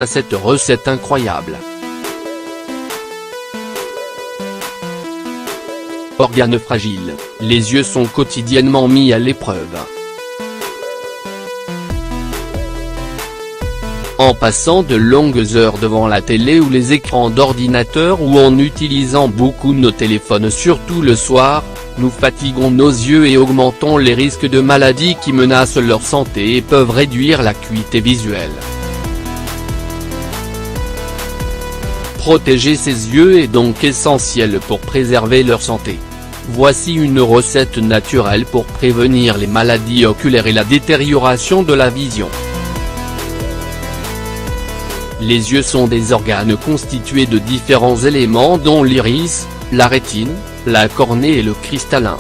à cette recette incroyable. Organes fragiles, les yeux sont quotidiennement mis à l'épreuve. En passant de longues heures devant la télé ou les écrans d'ordinateur ou en utilisant beaucoup nos téléphones surtout le soir, nous fatiguons nos yeux et augmentons les risques de maladies qui menacent leur santé et peuvent réduire l'acuité visuelle. Protéger ses yeux est donc essentiel pour préserver leur santé. Voici une recette naturelle pour prévenir les maladies oculaires et la détérioration de la vision. Les yeux sont des organes constitués de différents éléments dont l'iris, la rétine, la cornée et le cristallin.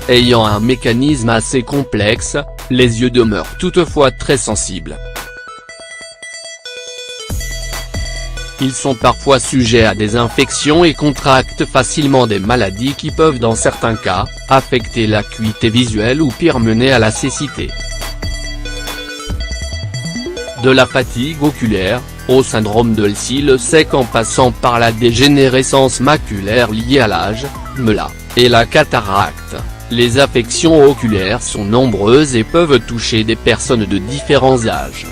Ayant un mécanisme assez complexe, les yeux demeurent toutefois très sensibles. Ils sont parfois sujets à des infections et contractent facilement des maladies qui peuvent dans certains cas, affecter l'acuité visuelle ou pire mener à la cécité. De la fatigue oculaire, au syndrome de cils secs en passant par la dégénérescence maculaire liée à l'âge, MELA, et la cataracte, les affections oculaires sont nombreuses et peuvent toucher des personnes de différents âges.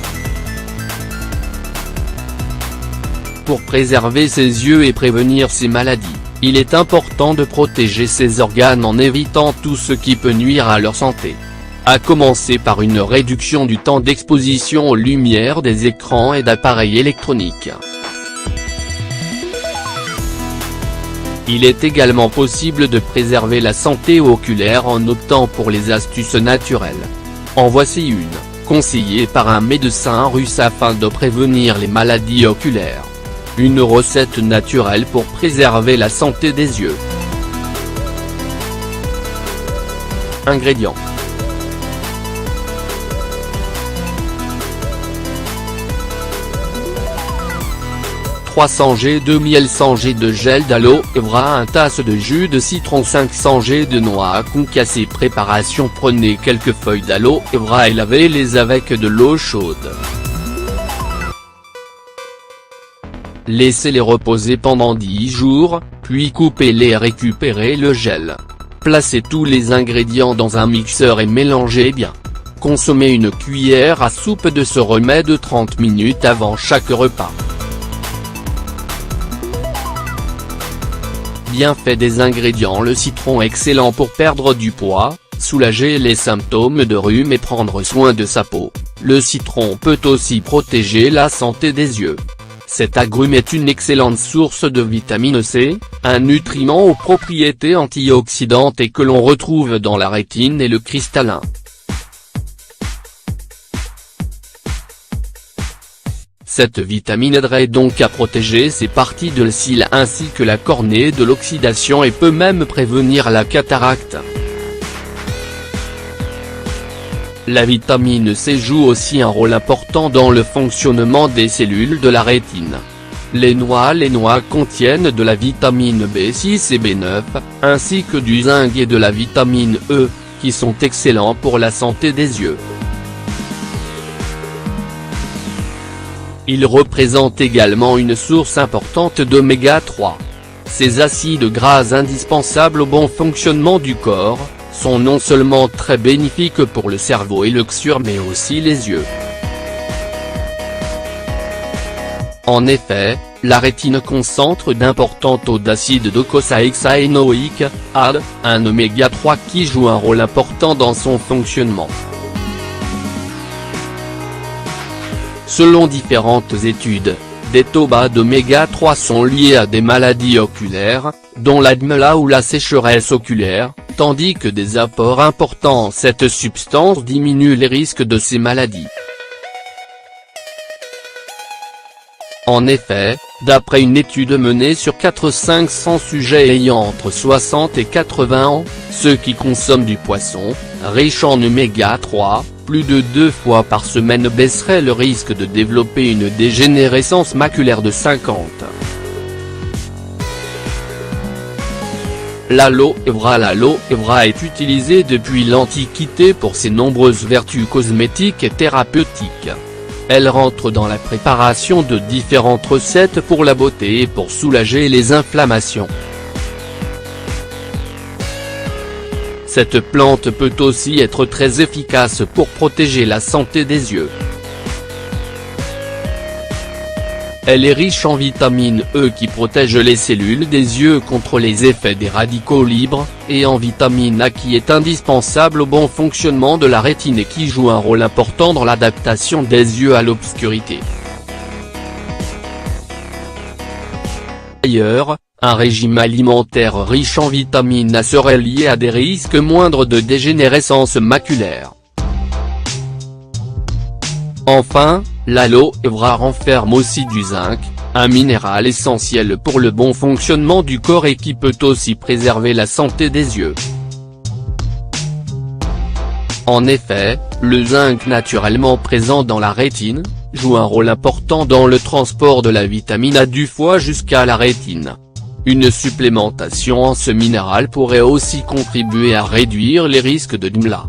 Pour préserver ses yeux et prévenir ces maladies, il est important de protéger ces organes en évitant tout ce qui peut nuire à leur santé. À commencer par une réduction du temps d'exposition aux lumières des écrans et d'appareils électroniques. Il est également possible de préserver la santé oculaire en optant pour les astuces naturelles. En voici une, conseillée par un médecin russe afin de prévenir les maladies oculaires. Une recette naturelle pour préserver la santé des yeux. Ingrédients. 300 g de miel, 100 g de gel d'aloe vera, 1 tasse de jus de citron, 500 g de noix concassées. Préparation: prenez quelques feuilles d'aloe vera et lavez-les avec de l'eau chaude. Laissez-les reposer pendant 10 jours, puis coupez-les et récupérez le gel. Placez tous les ingrédients dans un mixeur et mélangez bien. Consommez une cuillère à soupe de ce remède 30 minutes avant chaque repas. Bienfait des ingrédients: le citron excellent pour perdre du poids, soulager les symptômes de rhume et prendre soin de sa peau. Le citron peut aussi protéger la santé des yeux. Cet agrume est une excellente source de vitamine C, un nutriment aux propriétés antioxydantes et que l'on retrouve dans la rétine et le cristallin. Cette vitamine aiderait donc à protéger ces parties de cils ainsi que la cornée de l'oxydation et peut même prévenir la cataracte. La vitamine C joue aussi un rôle important dans le fonctionnement des cellules de la rétine. Les noix contiennent de la vitamine B6 et B9, ainsi que du zinc et de la vitamine E, qui sont excellents pour la santé des yeux. Ils représentent également une source importante d'oméga 3. Ces acides gras indispensables au bon fonctionnement du corps, sont non seulement très bénéfiques pour le cerveau et l'oxyure mais aussi les yeux. En effet, la rétine concentre d'importants taux d'acide docosahexaénoïque, AD, un oméga 3 qui joue un rôle important dans son fonctionnement. Selon différentes études, des taux bas d'oméga 3 sont liés à des maladies oculaires, dont la MELA ou la sécheresse oculaire, tandis que des apports importants en cette substance diminuent les risques de ces maladies. En effet, d'après une étude menée sur 500 sujets ayant entre 60 et 80 ans, ceux qui consomment du poisson, riche en oméga 3, plus de 2 fois par semaine baisserait le risque de développer une dégénérescence maculaire de 50. L'aloe vera est utilisé depuis l'Antiquité pour ses nombreuses vertus cosmétiques et thérapeutiques. Elle rentre dans la préparation de différentes recettes pour la beauté et pour soulager les inflammations. Cette plante peut aussi être très efficace pour protéger la santé des yeux. Elle est riche en vitamine E qui protège les cellules des yeux contre les effets des radicaux libres, et en vitamine A qui est indispensable au bon fonctionnement de la rétine et qui joue un rôle important dans l'adaptation des yeux à l'obscurité. D'ailleurs, un régime alimentaire riche en vitamine A serait lié à des risques moindres de dégénérescence maculaire. Enfin, l'aloe vera renferme aussi du zinc, un minéral essentiel pour le bon fonctionnement du corps et qui peut aussi préserver la santé des yeux. En effet, le zinc naturellement présent dans la rétine, joue un rôle important dans le transport de la vitamine A du foie jusqu'à la rétine. Une supplémentation en ce minéral pourrait aussi contribuer à réduire les risques de DMLA.